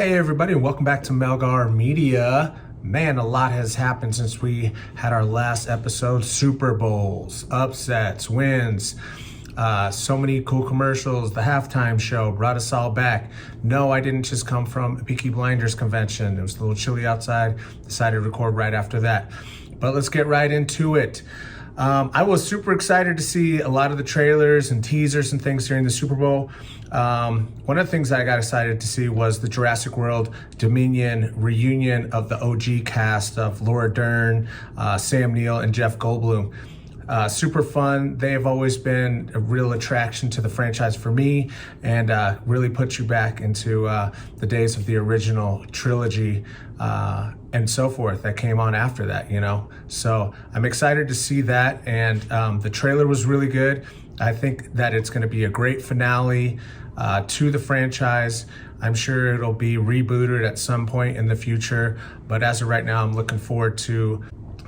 Hey everybody, and welcome back to Melgar Media. Man, a lot has happened since we had our last episode. Super Bowls, upsets, wins, so many cool commercials. The halftime show brought us all back. No, I didn't just come from a Peaky Blinders convention. It was a little chilly outside. Decided to record right after that. But let's get right into it. I was super excited to see a lot of the trailers and teasers and things during the Super Bowl. One of the things I got excited to see was the Jurassic World Dominion reunion of the OG cast of Laura Dern, Sam Neill, and Jeff Goldblum. Super fun. They have always been a real attraction to the franchise for me, and really put you back into the days of the original trilogy and so forth that came on after that, you know. So I'm excited to see that, and the trailer was really good. I think that it's going to be a great finale to the franchise. I'm sure it'll be rebooted at some point in the future, but as of right now, I'm looking forward to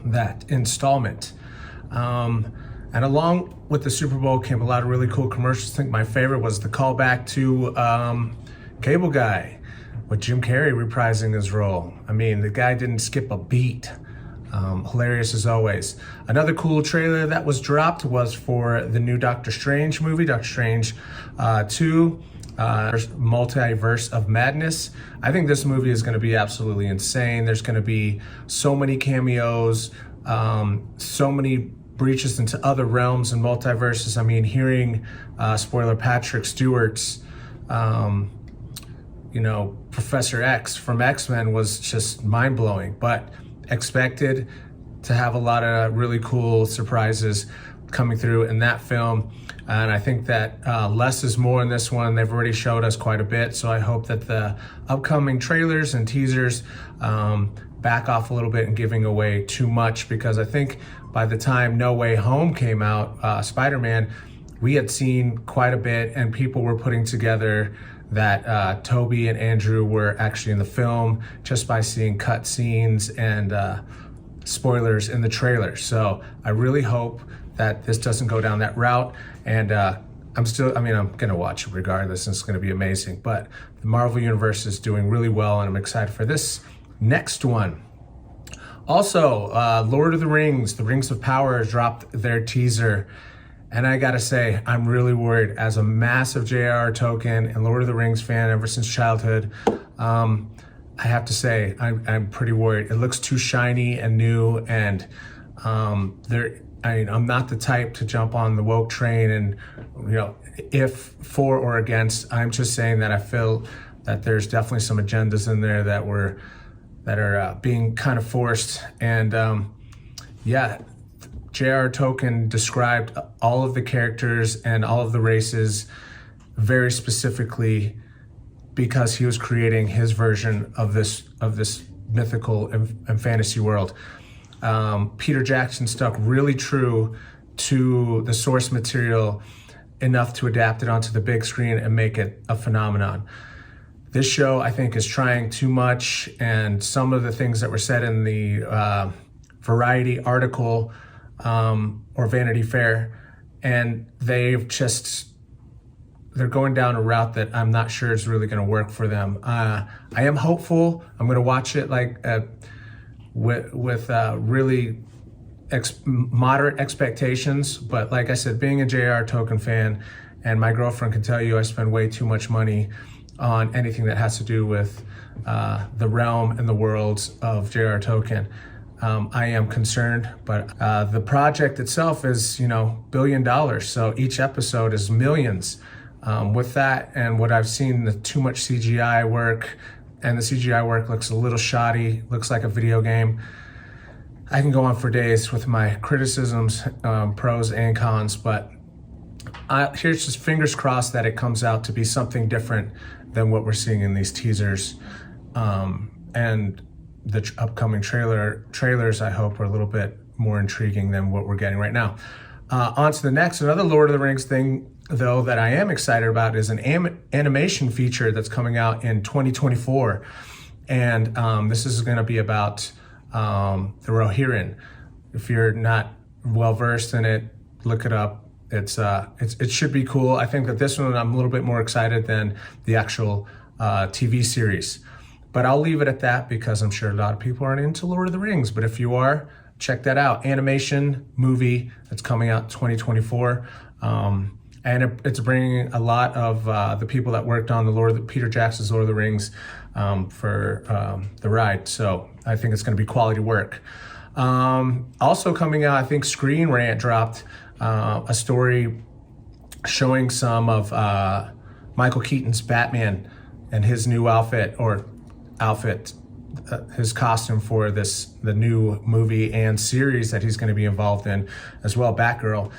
that installment. And along with the Super Bowl came a lot of really cool commercials. I think my favorite was the callback to Cable Guy, with Jim Carrey reprising his role. I mean, the guy didn't skip a beat. Hilarious as always. Another cool trailer that was dropped was for the new Doctor Strange movie, Doctor Strange 2, Multiverse of Madness. I think this movie is going to be absolutely insane. There's going to be so many cameos, so many breaches into other realms and multiverses. I mean, hearing spoiler Patrick Stewart's Professor X from X-Men was just mind-blowing, but expected to have a lot of really cool surprises coming through in that film. And I think that less is more in this one. They've already showed us quite a bit, so I hope that the upcoming trailers and teasers back off a little bit and giving away too much, because I think by the time No Way Home came out, Spider-Man, we had seen quite a bit, and people were putting together that Toby and Andrew were actually in the film just by seeing cut scenes and spoilers in the trailer. So I really hope that this doesn't go down that route. And I'm gonna watch it regardless, and it's gonna be amazing. But the Marvel Universe is doing really well, and I'm excited for this next one. Also, Lord of the Rings of Power has dropped their teaser. And I gotta say, I'm really worried. As a massive J.R.R. Tolkien and Lord of the Rings fan ever since childhood, I have to say, I'm pretty worried. It looks too shiny and new, and I'm not the type to jump on the woke train and, if for or against. I'm just saying that I feel that there's definitely some agendas in there that are being kind of forced. And J.R.R. Tolkien described all of the characters and all of the races very specifically because he was creating his version of this mythical and fantasy world. Peter Jackson stuck really true to the source material enough to adapt it onto the big screen and make it a phenomenon. This show, I think, is trying too much, and some of the things that were said in the Variety article or Vanity Fair, and they're going down a route that I'm not sure is really going to work for them. I am hopeful. I'm going to watch it with really moderate expectations, but like I said, being a J.R.R. Tolkien fan, and my girlfriend can tell you I spend way too much money on anything that has to do with the realm and the worlds of J.R.R. Tolkien. I am concerned, but the project itself is, $1 billion. So each episode is millions. With that and what I've seen, the too much CGI work, and the CGI work looks a little shoddy, looks like a video game. I can go on for days with my criticisms, pros and cons, but here's just fingers crossed that it comes out to be something different than what we're seeing in these teasers. And the upcoming trailers, I hope, are a little bit more intriguing than what we're getting right now. On to the next. Another Lord of the Rings thing, though, that I am excited about is an animation feature that's coming out in 2024. And this is going to be about the ROHIRRIM. If you're not well-versed in it, look it up. It should be cool. I think that this one I'm a little bit more excited than the actual TV series. But I'll leave it at that because I'm sure a lot of people aren't into Lord of the Rings. But if you are, check that out. Animation movie that's coming out 2024. And it's bringing a lot of the people that worked on Peter Jackson's Lord of the Rings for the ride. So I think it's going to be quality work. Also coming out, I think Screen Rant dropped a story showing some of Michael Keaton's Batman and his new his costume for the new movie and series that he's going to be involved in as well, Batgirl.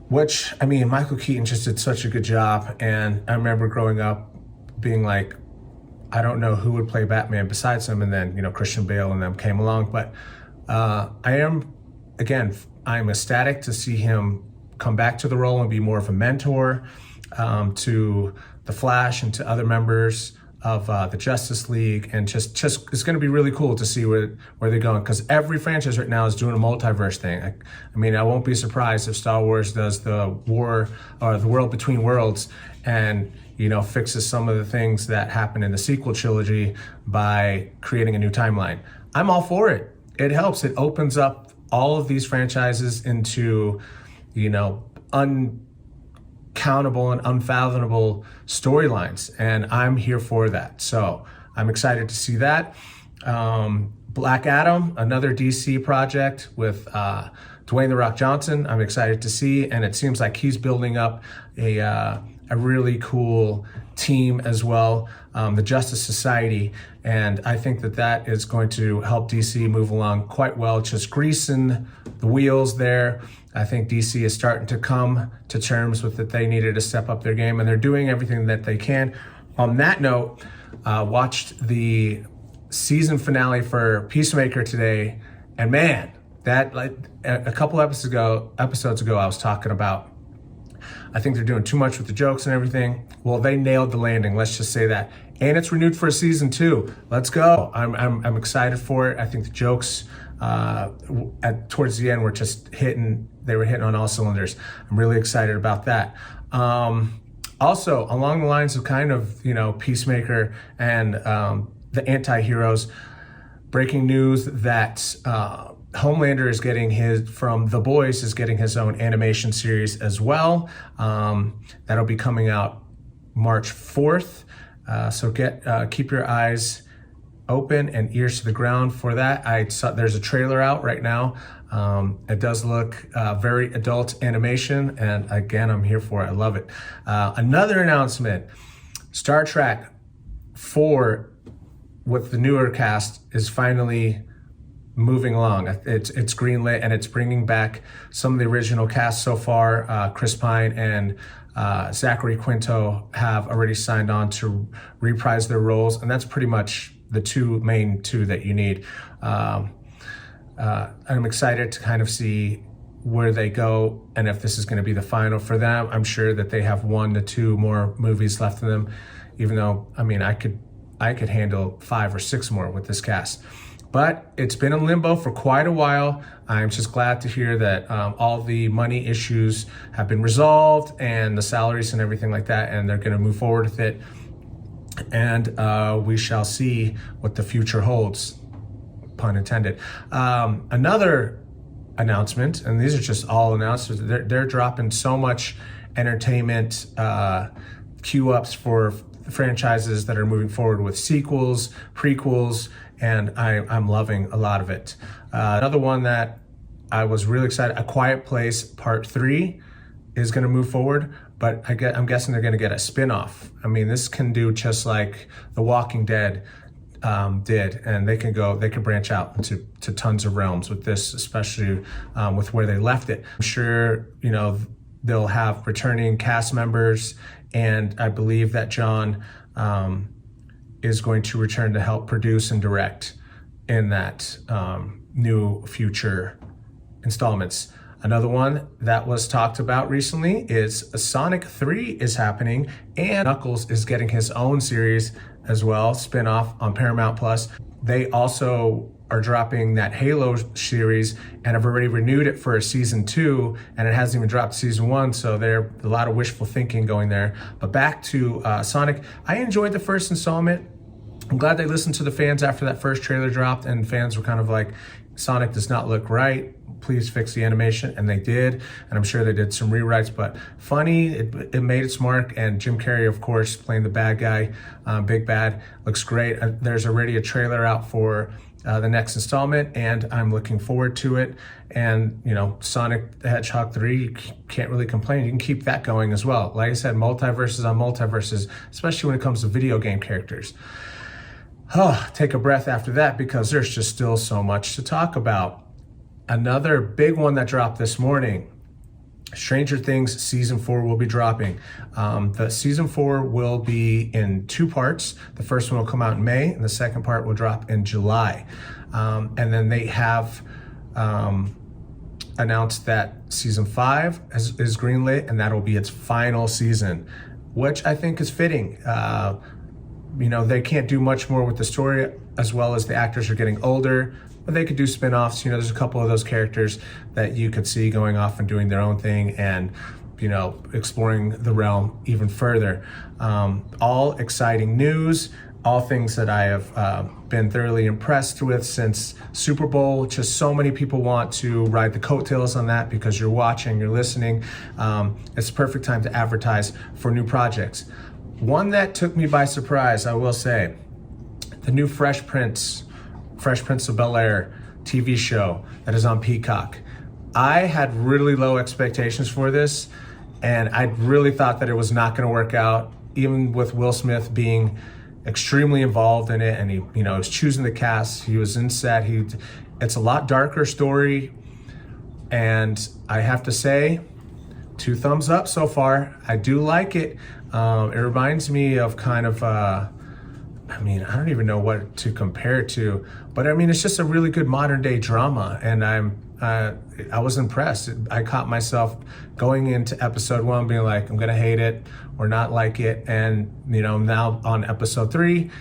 Which, I mean, Michael Keaton just did such a good job. And I remember growing up being like, I don't know who would play Batman besides him. And then, Christian Bale and them came along. But I'm ecstatic to see him come back to the role and be more of a mentor to the Flash and to other members of the Justice League, and just it's going to be really cool to see where they're going, because every franchise right now is doing a multiverse thing. I mean, I won't be surprised if Star Wars does the war or the world between worlds and fixes some of the things that happen in the sequel trilogy by creating a new timeline. I'm all for it. It helps. It opens up all of these franchises into uncountable and unfathomable storylines, and I'm here for that. So I'm excited to see that. Black Adam, another DC project with Dwayne "The Rock" Johnson. I'm excited to see, and it seems like he's building up a really cool team as well, the Justice Society, and I think that is going to help DC move along quite well, just greasing the wheels there. I think DC is starting to come to terms with that they needed to step up their game, and they're doing everything that they can. On that note, watched the season finale for Peacemaker today, and man, that a couple episodes ago, I was talking about, I think they're doing too much with the jokes and everything. Well, they nailed the landing. Let's just say that. And it's renewed for a season 2. Let's go. I'm excited for it. I think the jokes towards the end were just hitting. They were hitting on all cylinders. I'm really excited about that. Also, along the lines of kind of Peacemaker and the anti-heroes, breaking news that Homelander is getting from The Boys is getting his own animation series as well. That'll be coming out March 4th. So keep your eyes open and ears to the ground for that. There's a trailer out right now. It does look very adult animation, and again, I'm here for it. I love it. Another announcement: Star Trek 4 with the newer cast is finally moving along. It's greenlit, and it's bringing back some of the original cast so far. Chris Pine and Zachary Quinto have already signed on to reprise their roles, and that's pretty much the main two that you need. I'm excited to kind of see where they go and if this is going to be the final for them. I'm sure that they have 1 to 2 more movies left in them, even though, I mean, I could handle 5 or 6 more with this cast. But it's been in limbo for quite a while. I'm just glad to hear that all the money issues have been resolved, and the salaries and everything like that, and they're going to move forward with it. And we shall see what the future holds, pun intended. Another announcement, and these are just all announcements, they're dropping so much entertainment queue-ups for franchises that are moving forward with sequels, prequels, and I'm loving a lot of it. Another one that I was really excited, A Quiet Place Part 3 is going to move forward, but I'm guessing they're going to get a spin-off. I mean, this can do just like The Walking Dead did, and they could branch out into tons of realms with this, especially with where they left it. I'm sure they'll have returning cast members, and I believe that John is going to return to help produce and direct in that new future installments. Another one that was talked about recently is Sonic 3 is happening, and Knuckles is getting his own series as well, spin-off on Paramount Plus. They also are dropping that Halo series and have already renewed it for a season 2, and it hasn't even dropped season 1, so there's a lot of wishful thinking going there. But back to Sonic, I enjoyed the first installment. I'm glad they listened to the fans after that first trailer dropped, and fans were kind of like, Sonic does not look right, please fix the animation, and they did, and I'm sure they did some rewrites, but funny, it made its mark, and Jim Carrey, of course, playing the bad guy, Big Bad, looks great. There's already a trailer out for the next installment, and I'm looking forward to it. And you know, Sonic the Hedgehog 3, you can't really complain. You can keep that going as well. Like I said, multiverses on multiverses, especially when it comes to video game characters. Oh, take a breath after that, because there's just still so much to talk about. Another big one that dropped this morning, Stranger Things Season 4 will be dropping. The Season 4 will be in 2 parts. The first one will come out in May, and the second part will drop in July. And then they have announced that Season 5 is greenlit, and that'll be its final season, which I think is fitting. You know, they can't do much more with the story, as well as the actors are getting older, but they could do spin-offs. You know, there's a couple of those characters that you could see going off and doing their own thing and, you know, exploring the realm even further. All exciting news, all things that I have been thoroughly impressed with since Super Bowl. Just so many people want to ride the coattails on that because you're watching, you're listening. It's the perfect time to advertise for new projects. One that took me by surprise, I will say, the new Fresh Prince of Bel-Air TV show that is on Peacock. I had really low expectations for this, and I really thought that it was not going to work out, even with Will Smith being extremely involved in it, and he, you know, was choosing the cast. He was in set. It's a lot darker story, and I have to say, 2 thumbs up so far. I do like it. It reminds me of kind of, I mean, I don't even know what to compare it to, but I mean, it's just a really good modern day drama, and I was impressed. I caught myself going into episode 1 being like, I'm gonna hate it or not like it, and you know, now on episode 3,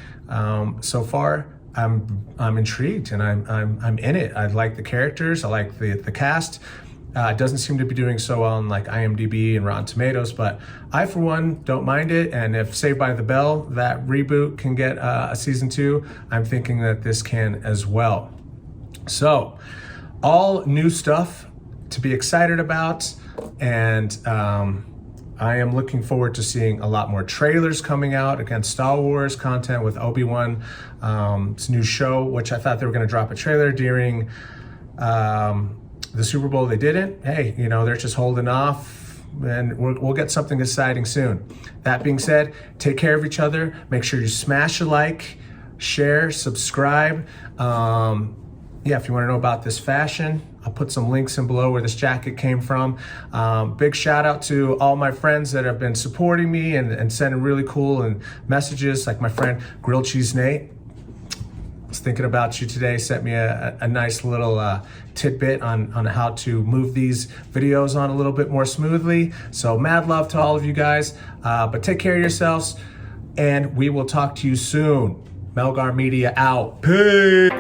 so far, I'm intrigued, and I'm in it. I like the characters, I like the cast. It doesn't seem to be doing so well on like IMDb and Rotten Tomatoes, but I, for one, don't mind it. And if Saved by the Bell, that reboot, can get a season 2, I'm thinking that this can as well. So, all new stuff to be excited about, and I am looking forward to seeing a lot more trailers coming out. Again, Star Wars content with Obi-Wan, it's a new show, which I thought they were going to drop a trailer during the Super Bowl. They didn't. Hey, you know, they're just holding off, and we'll get something exciting soon. That being said, take care of each other. Make sure you smash a like, share, subscribe. Yeah, if you want to know about this fashion, I'll put some links in below where this jacket came from. Big shout out to all my friends that have been supporting me and sending really cool messages, like my friend Grilled Cheese Nate. I was thinking about you today, sent me a nice little tidbit on how to move these videos on a little bit more smoothly. So mad love to all of you guys, but take care of yourselves, and we will talk to you soon. Melgar Media out. Peace.